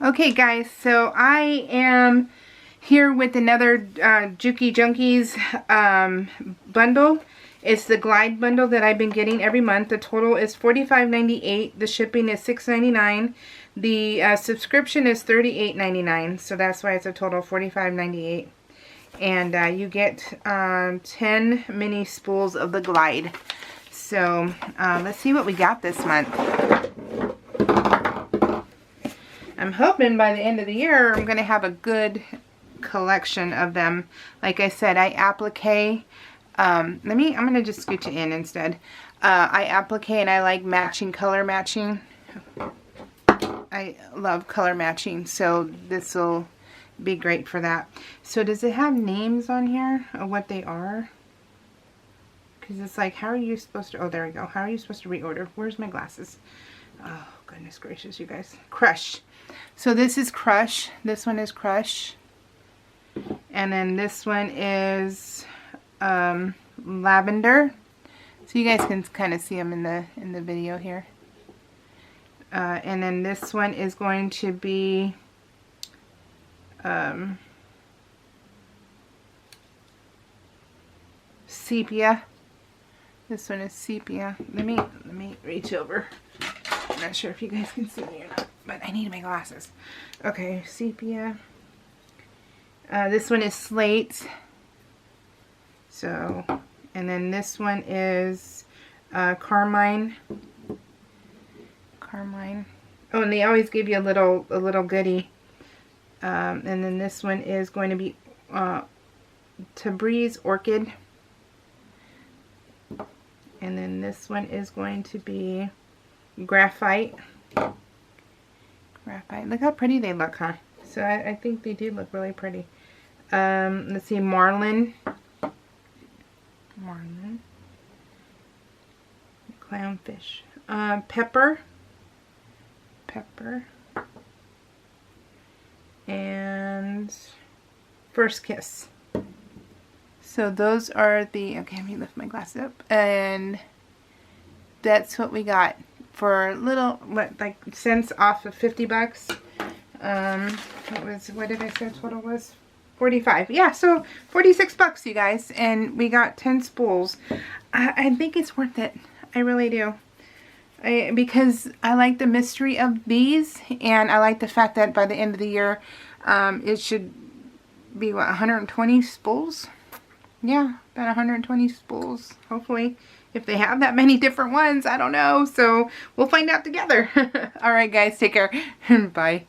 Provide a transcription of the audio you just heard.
Okay guys, so I am here with another Juki Junkies bundle. It's the Glide bundle that I've been getting every month. The total is $45.98. The shipping is $6.99. The subscription is $38.99. So that's why it's a total of $45.98. And you get 10 mini spools of the Glide. So let's see what we got this month. I'm hoping by the end of the year I'm going to have a good collection of them. Like I said, I applique. I'm going to just scooch it in instead. I applique and I like matching, color matching. I love color matching, so this will be great for that. So does it have names on here of what they are? Because it's like, how are you supposed to, oh there we go. How are you supposed to reorder? Where's my glasses? Oh goodness gracious, you guys. Crush. So this is Crush. This one is Crush. And then this one is Lavender. So you guys can kind of see them in the video here. And then this one is going to be Sepia. This one is Sepia. Let me reach over. I'm not sure if you guys can see me or not, but I need my glasses. Okay, Sepia. This one is Slate. So, and then this one is Carmine. Carmine. Oh, and they always give you a little goodie. And then this one is going to be Tabriz Orchid. And then this one is going to be Graphite. Graphite. Look how pretty they look, huh? So I think they do look really pretty. Let's see, Marlin. Marlin. Clownfish. Pepper. Pepper. And First Kiss. So those are the, okay, let me lift my glasses up. And that's what we got for little, what, like cents off of 50 bucks. What did I say total was? 45. Yeah, so 46 bucks, you guys. And we got 10 spools. I think it's worth it. I really do. Because I like the mystery of these, and I like the fact that by the end of the year, it should be, what, 120 spools? Yeah, about 120 spools, hopefully. If they have that many different ones, I don't know. So we'll find out together. All right, guys, take care. Bye.